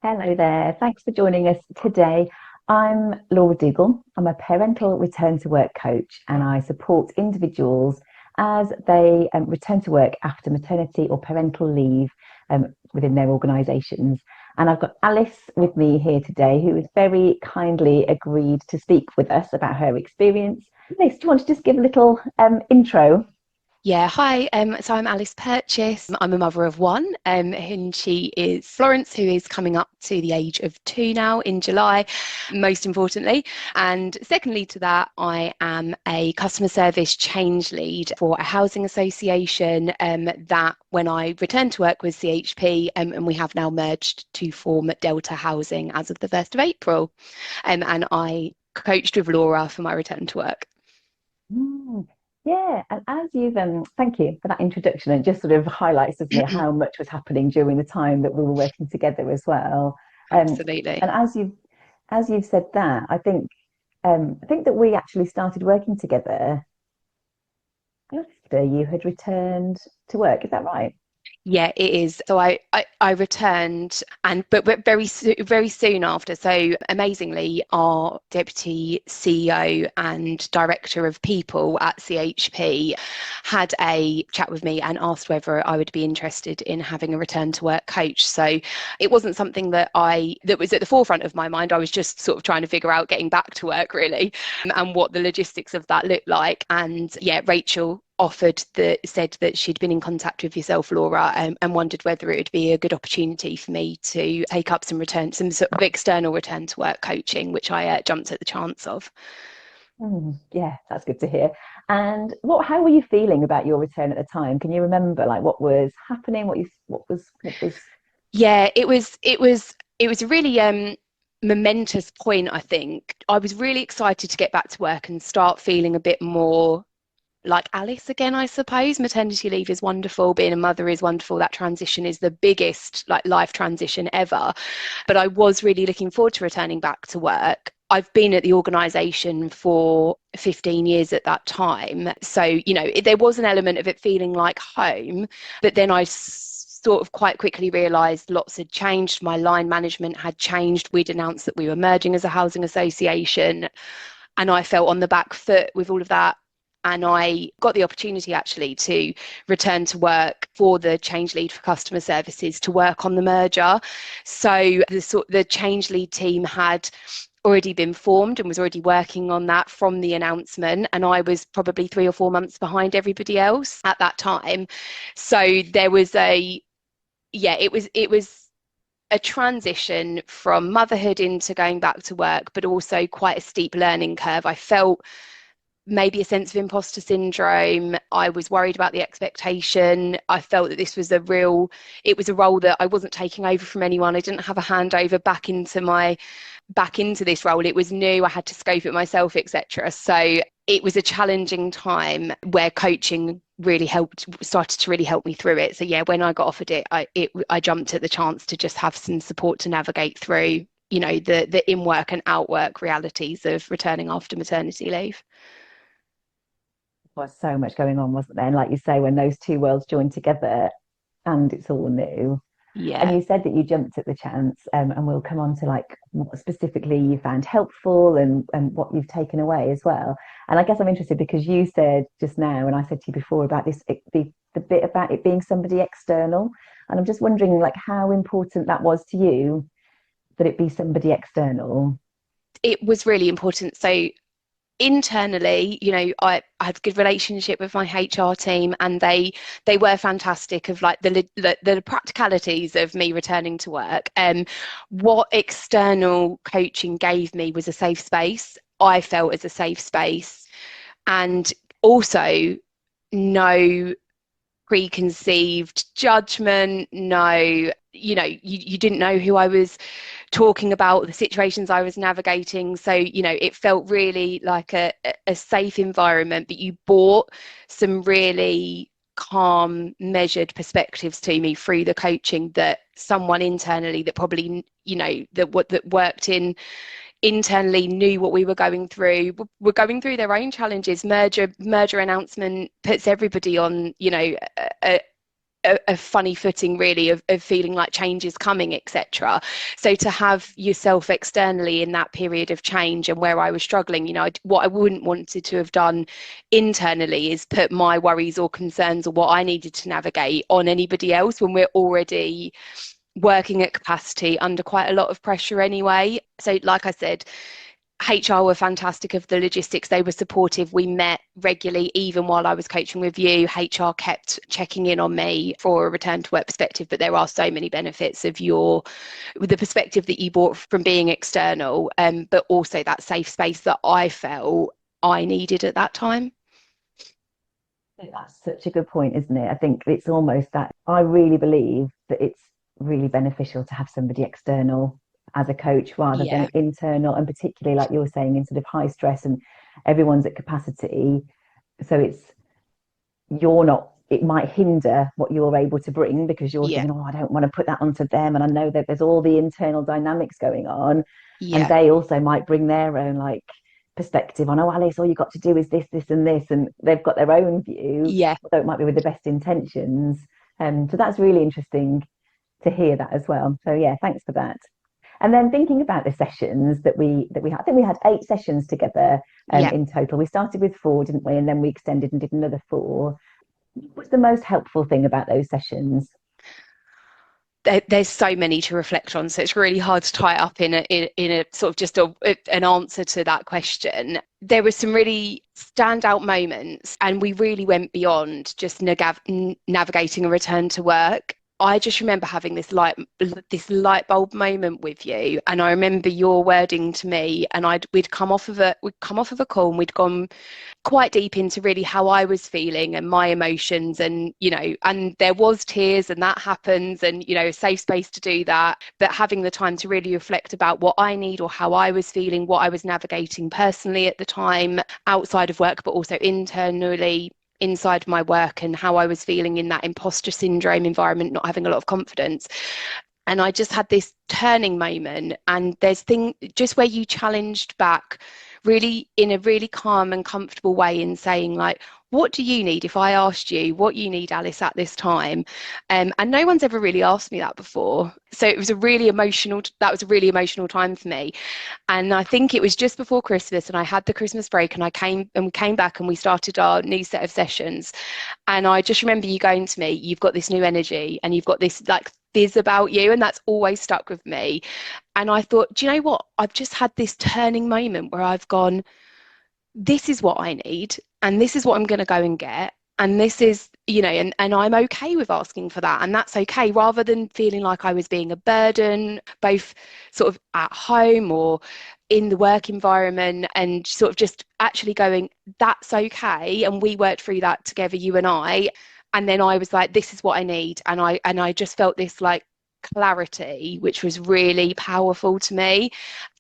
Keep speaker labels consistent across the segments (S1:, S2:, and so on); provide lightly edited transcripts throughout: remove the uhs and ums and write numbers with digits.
S1: Hello there. Thanks for joining us today. I'm Laura Dougal. I'm a parental return to work coach and I support individuals as they return to work after maternity or parental leave within their organisations. And I've got Alice with me here today, who has very kindly agreed to speak with us about her experience. Alice, do you want to just give a little intro?
S2: Yeah, hi. So I'm Alice Purchase. I'm a mother of one, and she is Florence, who is coming up to the age of 2 now in July, most importantly. And secondly to that, I am a customer service change lead for a housing association that when I returned to work with CHP, and we have now merged to form Delta Housing as of the 1st of April. And I coached with Laura for my return to work.
S1: Mm, yeah, and as you've thank you for that introduction. It just sort of highlights, doesn't it, how much was happening during the time that we were working together as well. And
S2: Absolutely.
S1: as you've said that, I think that we actually started working together after you had returned to work. Is that right?
S2: Yeah, it is. So I returned and but very soon after. So amazingly, our deputy CEO and director of people at CHP had a chat with me and asked whether I would be interested in having a return to work coach. So it wasn't something that was at the forefront of my mind. I was just sort of trying to figure out getting back to work really, and what the logistics of that looked like. And yeah, Rachel said that she'd been in contact with yourself, Laura, and wondered whether it would be a good opportunity for me to take up some sort of external return to work coaching, which I jumped at the chance of.
S1: Yeah, that's good to hear. And how were you feeling about your return at the time? Can you remember like what was happening? What was
S2: Yeah, it was a really momentous point, I think. I was really excited to get back to work and start feeling a bit more like Alice again, I suppose. Maternity leave is wonderful, being a mother is wonderful. That transition is the biggest like life transition ever. But I was really looking forward to returning back to work. I've been at the organisation for 15 years at that time. So, there was an element of it feeling like home, but then I sort of quite quickly realised lots had changed. My line management had changed. We'd announced that we were merging as a housing association, and I felt on the back foot with all of that. And I got the opportunity actually to return to work for the change lead for customer services to work on the merger. So the change lead team had already been formed and was already working on that from the announcement, and I was probably 3 or 4 months behind everybody else at that time. So there was it was a transition from motherhood into going back to work, but also quite a steep learning curve. I felt maybe a sense of imposter syndrome. I was worried about the expectation. I felt that it was a role that I wasn't taking over from anyone. I didn't have a handover back into this role. It was new. I had to scope it myself, etc. So it was a challenging time where coaching started to really help me through it. So yeah, when I got offered it, I jumped at the chance to just have some support to navigate through, the in work and out work realities of returning after maternity leave.
S1: was so much going on, wasn't there? And like you say, when those two worlds join together and it's all new. And
S2: Yeah.
S1: you said that you jumped at the chance, and we'll come on to like what specifically you found helpful and what you've taken away as well. And I guess I'm interested because you said just now, and I said to you before about the bit about it being somebody external, and I'm just wondering like how important that was to you that it be somebody external.
S2: It was really important. So internally, I had a good relationship with my HR team, and they were fantastic of like the practicalities of me returning to work. What external coaching gave me was a safe space. I felt as a safe space, and also no preconceived judgment. No, you didn't know who I was talking about, the situations I was navigating. So, it felt really like a safe environment, but you brought some really calm, measured perspectives to me through the coaching that someone internally that probably, that worked in internally knew what we were going through. We're going through their own challenges. Merger announcement puts everybody on, a a funny footing really of feeling like change is coming, etc. So to have yourself externally in that period of change and where I was struggling, what I wouldn't wanted to have done internally is put my worries or concerns or what I needed to navigate on anybody else when we're already working at capacity under quite a lot of pressure anyway. So like I said, HR were fantastic of the logistics. They were supportive. We met regularly, even while I was coaching with you. HR kept checking in on me for a return to work perspective. But there are so many benefits of the perspective that you brought from being external, but also that safe space that I felt I needed at that time.
S1: That's such a good point, isn't it? I think it's almost that I really believe that it's really beneficial to have somebody external as a coach rather
S2: Yeah,
S1: than internal, and particularly like you were saying, in sort of high stress and everyone's at capacity. So you're not, it might hinder what you're able to bring because you're
S2: yeah,
S1: thinking, oh, I don't want to put that onto them. And I know that there's all the internal dynamics going on. And
S2: yeah,
S1: they also might bring their own like perspective on, oh, Alice, all you got to do is this, this, and this. And they've got their own view,
S2: yeah,
S1: although it might be with the best intentions. So that's really interesting to hear that as well. So yeah, thanks for that. And then thinking about the sessions that we had, I think we had 8 sessions together
S2: yeah.
S1: in total. We started with 4, didn't we? And then we extended and did another 4. What's the most helpful thing about those sessions?
S2: There's so many to reflect on, so it's really hard to tie it up in a sort of just an answer to that question. There were some really standout moments, and we really went beyond just navigating a return to work. I just remember having this light bulb moment with you, and I remember your wording to me, and we'd come off of a call, and we'd gone quite deep into really how I was feeling and my emotions, and and there was tears, and that happens, and a safe space to do that, but having the time to really reflect about what I need or how I was feeling, what I was navigating personally at the time outside of work, but also internally inside my work, and how I was feeling in that imposter syndrome environment, not having a lot of confidence. And I just had this turning moment, and there's thing just where you challenged back really in a really calm and comfortable way in saying, like, what do you need? If I asked you what you need, Alice, at this time, and no one's ever really asked me that before, so it was a really emotional, that was a really emotional time for me. And I think it was just before Christmas, and I had the Christmas break, and we came back and we started our new set of sessions. And I just remember you going to me, you've got this new energy, and you've got this like fizz about you, and that's always stuck with me. And I thought, do you know what? I've just had this turning moment where I've gone, this is what I need, and this is what I'm going to go and get. And this is, and I'm okay with asking for that. And that's okay, rather than feeling like I was being a burden, both sort of at home or in the work environment, and sort of just actually going, that's okay. And we worked through that together, you and I. And then I was like, this is what I need. And I just felt this like clarity, which was really powerful to me.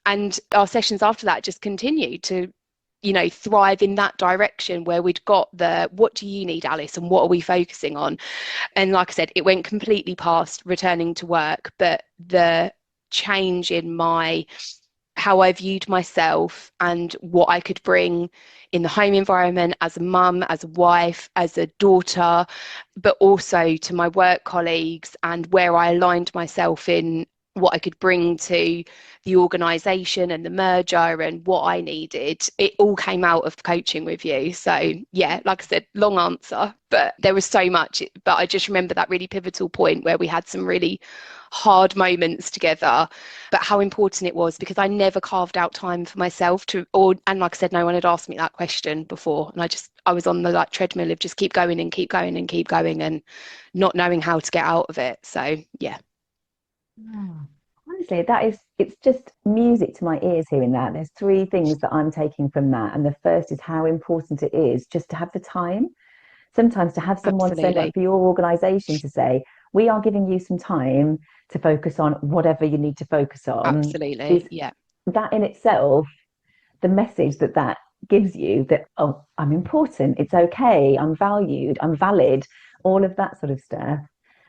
S2: And our sessions after that just continued to thrive in that direction, where we'd got the what do you need, Alice, and what are we focusing on. And like I said, it went completely past returning to work, but the change in my how I viewed myself and what I could bring in the home environment as a mum, as a wife, as a daughter, but also to my work colleagues, and where I aligned myself in what I could bring to the organisation and the merger and what I needed. It all came out of coaching with you. So yeah, like I said, long answer, but there was so much. But I just remember that really pivotal point where we had some really hard moments together, but how important it was, because I never carved out time for myself and like I said, no one had asked me that question before, and I was on the like treadmill of just keep going and keep going and keep going, and not knowing how to get out of it. So yeah.
S1: Oh, honestly, it's just music to my ears hearing that. There's 3 things that I'm taking from that. And the first is how important it is just to have the time. Sometimes to have someone say, like
S2: Absolutely.
S1: for your organization to say, we are giving you some time to focus on whatever you need to focus on, is
S2: Absolutely. Yeah.
S1: that in itself, the message that that gives you that, oh, I'm important, it's okay, I'm valued, I'm valid, all of that sort of stuff.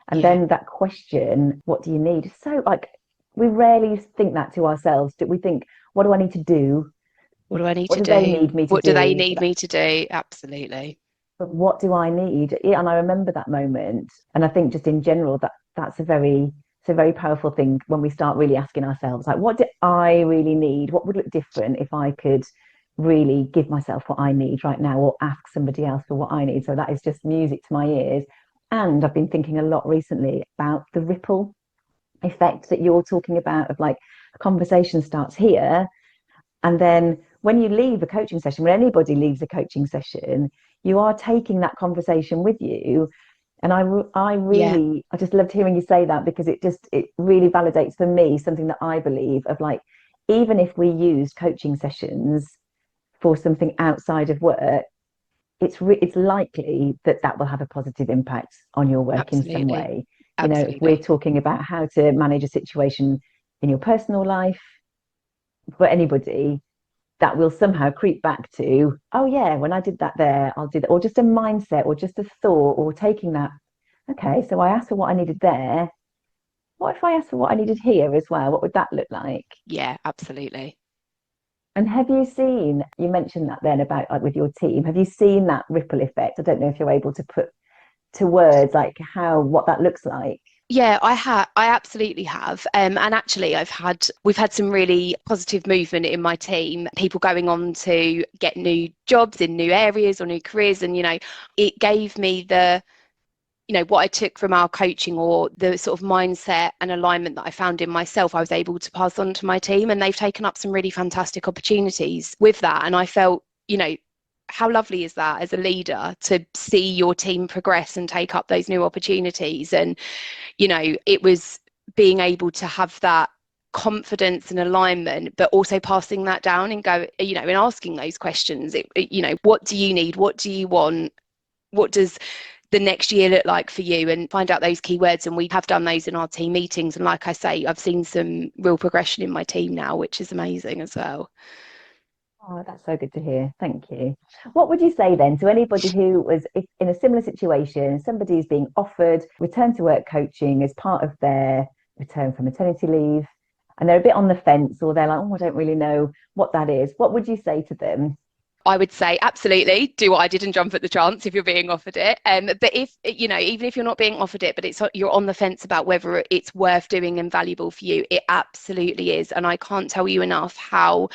S1: And
S2: Yeah.
S1: then that question, what do you need? So like we rarely think that to ourselves. Do we think, what do I need to do?
S2: What do I need
S1: What
S2: to
S1: do they
S2: do?
S1: need me to
S2: What do they
S1: do?
S2: need me to do? Absolutely.
S1: but what do I need? Yeah, and I remember that moment. And I think just in general, that's it's a very powerful thing when we start really asking ourselves, like, what do I really need? What would look different if I could really give myself what I need right now, or ask somebody else for what I need? So that is just music to my ears. And I've been thinking a lot recently about the ripple effect that you're talking about, of like a conversation starts here, and then when you leave a coaching session, when anybody leaves a coaching session, you are taking that conversation with you. And
S2: Yeah,
S1: I just loved hearing you say that, because it really validates for me something that I believe of, like, even if we use coaching sessions for something outside of work, it's likely that that will have a positive impact on your work in some
S2: absolutely.
S1: way. You know, if we're
S2: Absolutely.
S1: talking about how to manage a situation in your personal life, for anybody, that will somehow creep back to, oh yeah, when I did that there, I'll do that, or just a mindset, or just a thought, or taking that, okay, so I asked for what I needed there. What if I asked for what I needed here as well? What would that look like?
S2: Yeah, absolutely.
S1: And have you seen, you mentioned that then about, like, with your team, have you seen that ripple effect? I don't know if you're able to put to words like how, what that looks like.
S2: Yeah, I absolutely have. And actually we've had some really positive movement in my team, people going on to get new jobs in new areas or new careers. And, it gave me what I took from our coaching, or the sort of mindset and alignment that I found in myself, I was able to pass on to my team, and they've taken up some really fantastic opportunities with that. And I felt, how lovely is that as a leader to see your team progress and take up those new opportunities? And, it was being able to have that confidence and alignment, but also passing that down and and asking those questions. What do you need? What do you want? What does the next year look like for you? And find out those keywords. And we have done those in our team meetings. And like I say, I've seen some real progression in my team now, which is amazing as well.
S1: Oh, that's so good to hear. Thank you. What would you say then to anybody who was in a similar situation? Somebody is being offered return to work coaching as part of their return from maternity leave, and they're a bit on the fence, or they're like, oh, I don't really know what that is. What would you say to them?
S2: I would say absolutely do what I did and jump at the chance if you're being offered it. But if, even if you're not being offered it, but you're on the fence about whether it's worth doing and valuable for you, it absolutely is. And I can't tell you enough how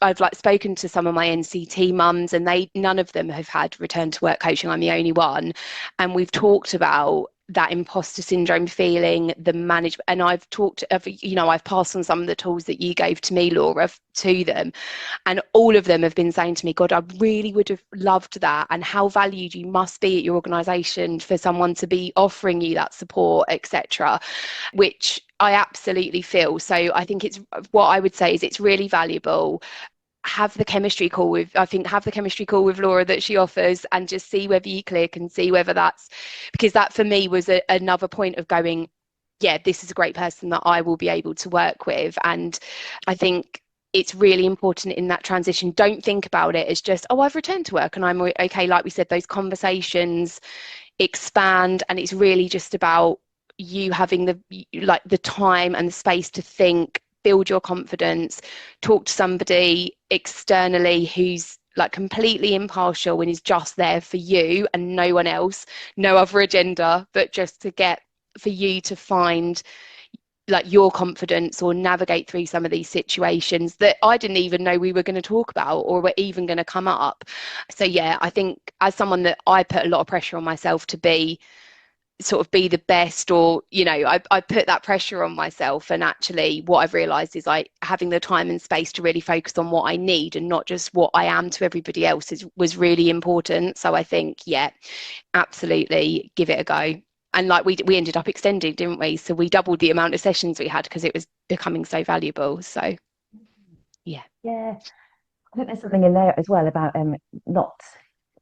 S2: I've spoken to some of my NCT mums, and none of them have had return to work coaching. I'm the only one. And we've talked about that imposter syndrome feeling, the management, and I've passed on some of the tools that you gave to me, Laura, to them. And all of them have been saying to me, God, I really would have loved that. And how valued you must be at your organisation for someone to be offering you that support, etc., which I absolutely feel. So I think what I would say is it's really valuable. Have the chemistry call with Laura that she offers, and just see whether you click, and see whether because that for me was another point of going, yeah, this is a great person that I will be able to work with. And I think it's really important in that transition. Don't think about it as just, oh, I've returned to work and I'm okay. Like we said, those conversations expand, and it's really just about you having the time and the space to think, build your confidence, talk to somebody externally who's completely impartial and is just there for you and no one else, no other agenda, but just for you to find your confidence, or navigate through some of these situations that I didn't even know we were going to talk about or were even going to come up. So yeah, I think as someone that I put a lot of pressure on myself to be the best, or I put that pressure on myself, and actually what I've realized is having the time and space to really focus on what I need and not just what I am to everybody else was really important. So I think, yeah, absolutely give it a go. And we ended up extending, didn't we? So we doubled the amount of sessions we had because it was becoming so valuable. So yeah.
S1: Yeah, I think there's something in there as well about not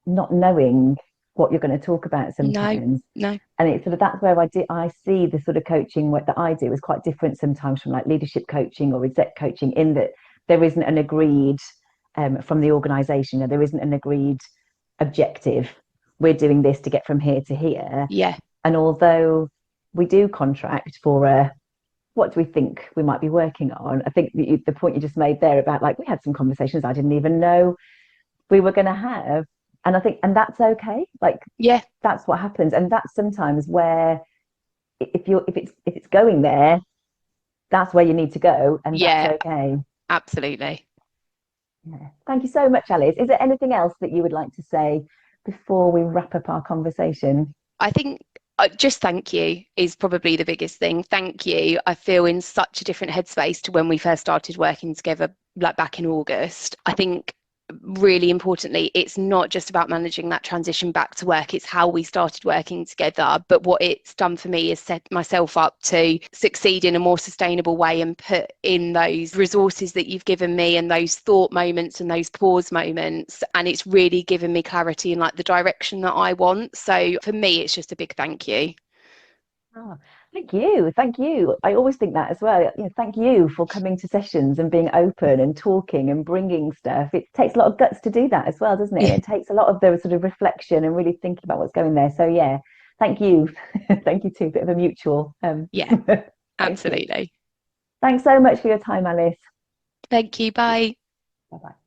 S1: not knowing what you're going to talk about
S2: No,
S1: sometimes.
S2: no.
S1: And it's sort of, that's where I see the sort of coaching work that I do is quite different sometimes from like leadership coaching or exec coaching, in that there isn't an agreed from the organization, or there isn't an agreed objective. We're doing this to get from here to here.
S2: Yeah.
S1: And although we do contract for a, what do we think we might be working on? I think point you just made there about, like, we had some conversations I didn't even know we were going to have. And I think, and that's okay. Like
S2: Yeah,
S1: that's what happens. And that's sometimes where if it's going there, that's where you need to go, and that's
S2: yeah,
S1: okay.
S2: absolutely.
S1: Yeah. Thank you so much, Alice. Is there anything else that you would like to say before we wrap up our conversation?
S2: I think just thank you is probably the biggest thing. Thank you. I feel in such a different headspace to when we first started working together, like back in August. I think really importantly, it's not just about managing that transition back to work, it's how we started working together. But what it's done for me is set myself up to succeed in a more sustainable way and put in those resources that you've given me and those thought moments and those pause moments. And it's really given me clarity in like the direction that I want. So for me, it's just a big thank you.
S1: Oh, thank you. Thank you. I always think that as well. Thank you for coming to sessions and being open and talking and bringing stuff. It takes a lot of guts to do that as well, doesn't it? And
S2: Yeah,
S1: it takes a lot of the sort of reflection and really thinking about what's going there. So yeah, thank you. Thank you too. Bit of a mutual.
S2: yeah,
S1: Thank you.
S2: absolutely.
S1: Thanks so much for your time, Alice.
S2: Thank you. Bye.
S1: Bye bye.